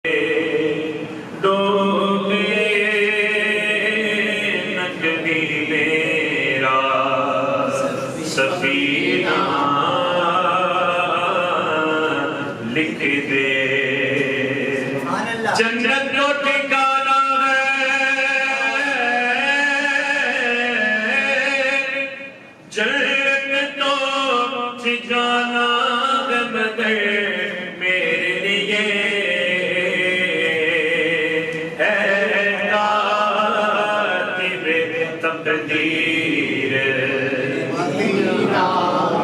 لکھ دے جنت کو ٹھکانا ہے، جنت تو ٹھکانا ہے مگر میرے لیے ہے کاتب تقدیر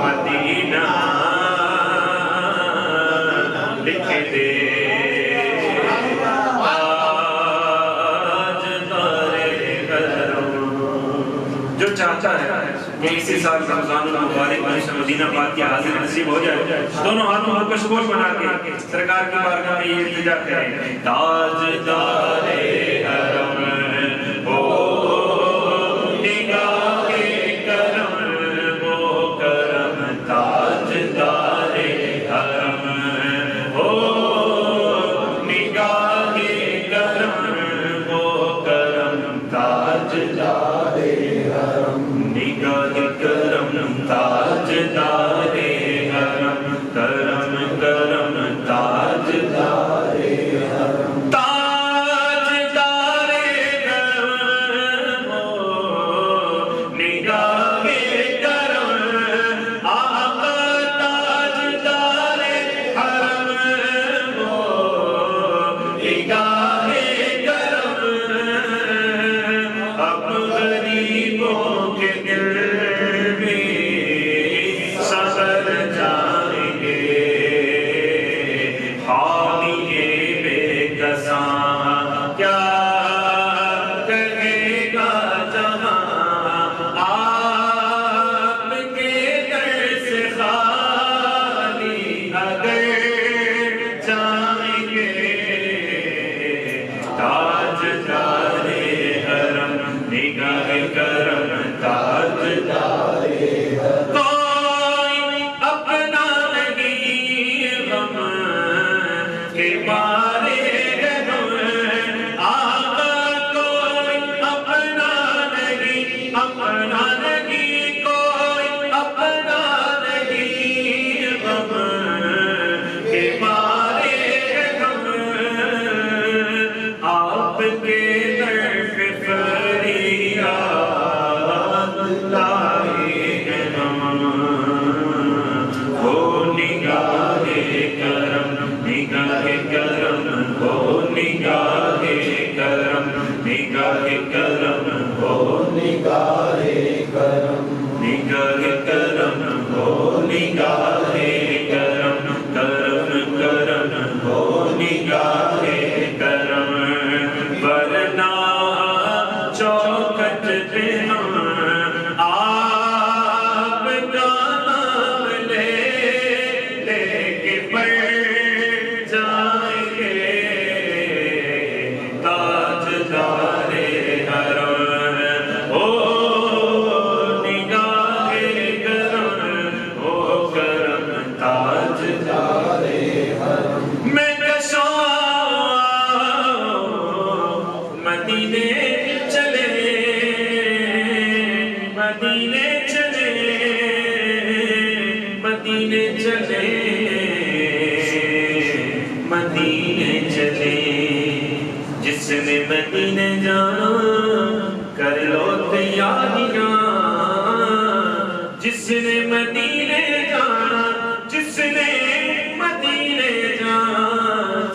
مدینہ لکھ دے آج تارے کرم جو چاہتا ہے کہ اسی سال رمضان المبارک میں مدینہ پاک کی حاضر نصیب ہو جائے، دونوں ہاتھوں کو کشکول بنا کے سرکار کی بارگاہ میں یہ التجا کریں، تاج دارے حرم ہو نگاہ کرم ہو کرم، تاج دارے حرم ہو نگاہ کرم ہو کرم، تاج دارے حرم نگاہ کرم، تاج دارے حرم کرم کرم، تاج دارے حرم تاج دارے حرم ہو نگاہ کرم، آقا تاج دارے حرم ہو نگاہ کرم، اب غریبوں کے دل میں سفر جائیں گے، حامی بے کساں کیا کہے گا جہاں، آپ کے در سے خالی اگر جائیں گے، تاج دارے حرم نگاہ کرم، تاج دارے حرم کوئی اپنا نہیں غم کے مارے غم، آقا کوئی اپنا نہیں، اپنا نہیں کوئی اپنا نہیں غم کے مارے غم، آپ کے در پہ فریاد لائے ہم، ہو نگاہ کرم نگاہ کرم، ہو نگاہ کرم نگاہ کرم، ہو نگاہ کرم نگاہ کرم، ہو نگاہ کرم کرم کرم، ہو نگاہ کرم، ورنہ چوکٹ پہ ہم آپ کا نام لے لے کے پڑھ جائیں گے، تاج دارے حرم ہو نگاہ کرم ہو کرم، تاج دارے حرم میں کشاں مدینے چلے مدینے چلے مدینے چلے مدینے چلے، جس نے مدینے جانا کر لو تیاریاں، جس نے مدینے جانا جس نے مدینے جانا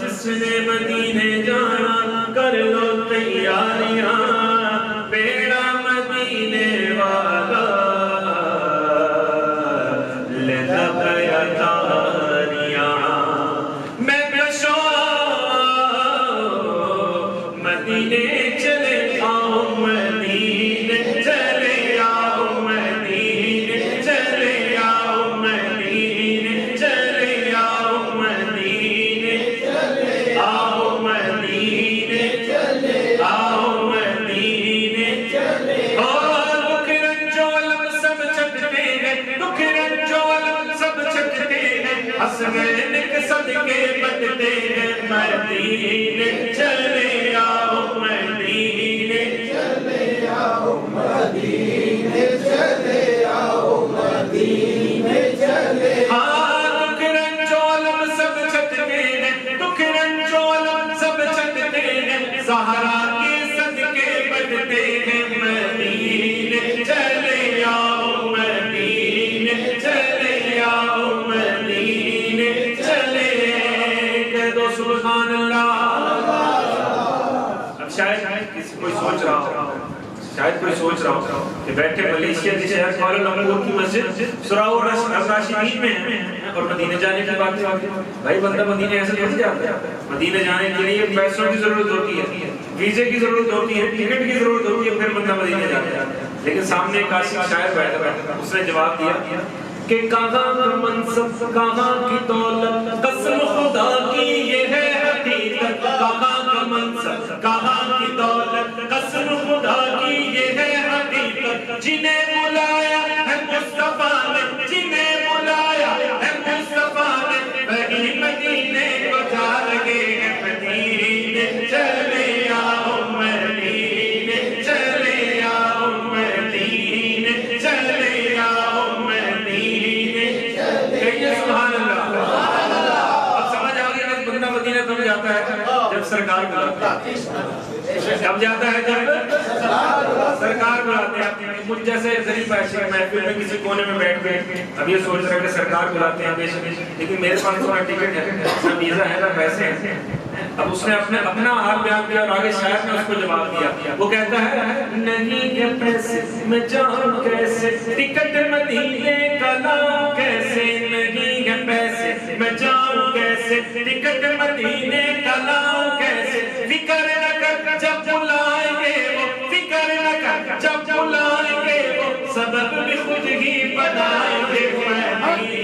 جس نے مدینے جانا کر لو تیاریاں، بیڑا مدینے والا لے گیا تاریاں، میں کشاں مدینے چلے آؤں، مدینے چلے حسنین کے صدقے بٹتے ہیں مدینے چلے آؤ مدینے چلے آؤ مدینے چلے آؤ مدینے چلے دکھ رنجولم سب چھٹتے ہیں دکھ رنجولم سب چھٹتے ہیں زہرا کے صدقے بٹتے ہیں مدینے چلے آؤ مدینے چلے آؤ مدینے چلے کہہ دو سبحان اللہ۔ اب شاید کسی کوئی سوچ رہا ہو کہ بیٹھے ملیشیا کے شہر کوالالمپور کی مسجد سراء الراشدین میں ہیں اور مدینے جانے کی بات ہے۔ بھائی بندہ مدینے ایسے نہیں جاتا ہے، مدینے جانے کے لیے پیسوں کی ضرورت ہوتی ہے، ویزے کی ضرورت ہوتی ہے، ٹکٹ کی ضرورت ہوتی ہے، پھر بندہ مدینے جاتا ہے۔ لیکن سامنے ایک عاشق شاعر بیٹھا تھا، اس نے جواب دیا کہ کہاں کا منصب کہاں کی دولت، قسم خدا کی یہ ہے حقیقت، کہاں کا منصب کہاں کی دولت، قسم خدا کی یہ ہے حقیقت، جنہیں بلایا ہے مصطفیٰ نے، جنہیں بلایا ہے مصطفیٰ نے، وہی مدینے کو جا لگے ہیں مدینے چلے آؤ مدینے چلے آؤ مدینے چلے آؤ مدینے چلے سبحان اللہ۔ اب سمجھ آ گیا کہ بندہ مدینہ تب جاتا ہے جب سرکار بلاتا ہے، کب جاتا ہے جب سرکار بلاتے ہیں۔ مجھ جیسے ظریف عاشق محفل میں کسی کونے میں بیٹھ گئے، اب یہ سوچ رہے کہ سرکار بلاتے ہیں لیکن میرے پاس تھوڑا ٹکٹ ہے، نہ ویزا ہے نہ پیسے ہیں۔ اب اس نے اپنا حال بیان کیا اور آگے شاعر نے اس کو جواب دیا، وہ کہتا ہے نہیں ہے پیسے میں جاؤں کیسے، ٹکٹ مدینے کا لاؤں کیسے، نہیں ہے پیسے میں جاؤں کیسے، ٹکٹ مدینے کا لاؤں کیسے، فکر نہ کر جب بلائیں گے وہ، فکر نہ کر جب بلائیں گے وہ، سبب بھی خود ہی بنائیں گے مدینے۔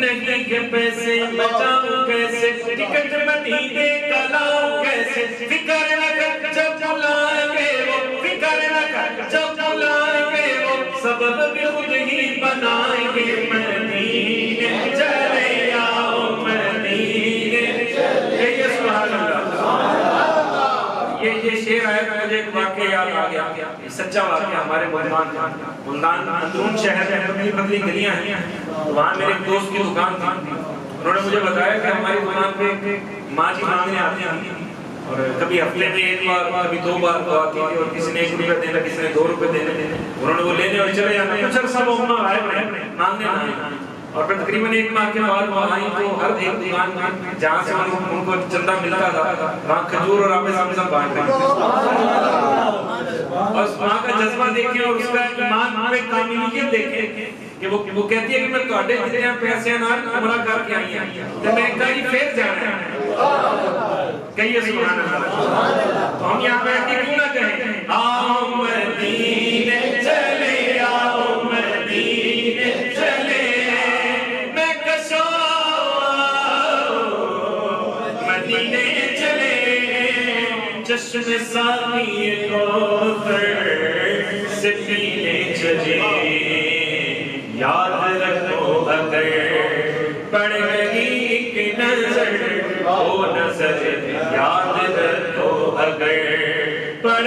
نہیں کے پیسے بچاؤں کیسے، ٹکٹ مدینے کا لاؤں کیسے، فکر نہ کر جب بلائیں گے وہ، فکر نہ کر جب بلائیں گے وہ، سبب بھی خود ہی بنائیں گے مدینے چلے آؤ مدینے چلے۔ سبحان اللہ۔ یہ شعر آیا تو مجھے ایک واقعہ یاد آ گیا، سچا واقعہ ہمارے ملتان اندرون شہر میں پتلی پتلی گلیاں ہیں، وہاں میرے ایک دوست کی دکان تھی، انہوں نے مجھے بتایا کہ ہماری دکان پہ ماں جی مانگنے آتے ہیں اور کبھی ہفتے میں ایک بار کبھی دو بار تو آتی تھی اور کسی نے 1 روپیہ دینا کسی نے 2 روپے دینے، انہوں نے وہ لینے اور چلے جانا، کچھ عرصہ وہ اماں آئے مانگنے آئے اور پھر تقریباً 1 ماہ کے بعد وہ آئیں تو ہر ایک دکان جہاں سے ان کو چندہ ملتا تھا وہاں کھجور اور آب زمزم بانٹ رہے اور اس ماں کا جذبہ دیکھیں اور اس کا ایمان پہ کاملیت دیکھیں کہ وہ کہتی ہے کہ میں تواڈے جتنے پیسے نال عمرہ کر کے آئی ہوں تے میں ایک باری پھر جانا ہے، کہیے سبحان اللہ۔ تو ہم یہاں بیٹھ کے کیوں نہ کہیں آؤ مدینے چلے آؤ مدینے چلے، میں کشو مدینے چلے، چشم ساقی کوثر سے پینے چلے، یاد رکھو اگر پڑ گئی ایک نظر وہ نظر، یاد رکھو اگر پڑ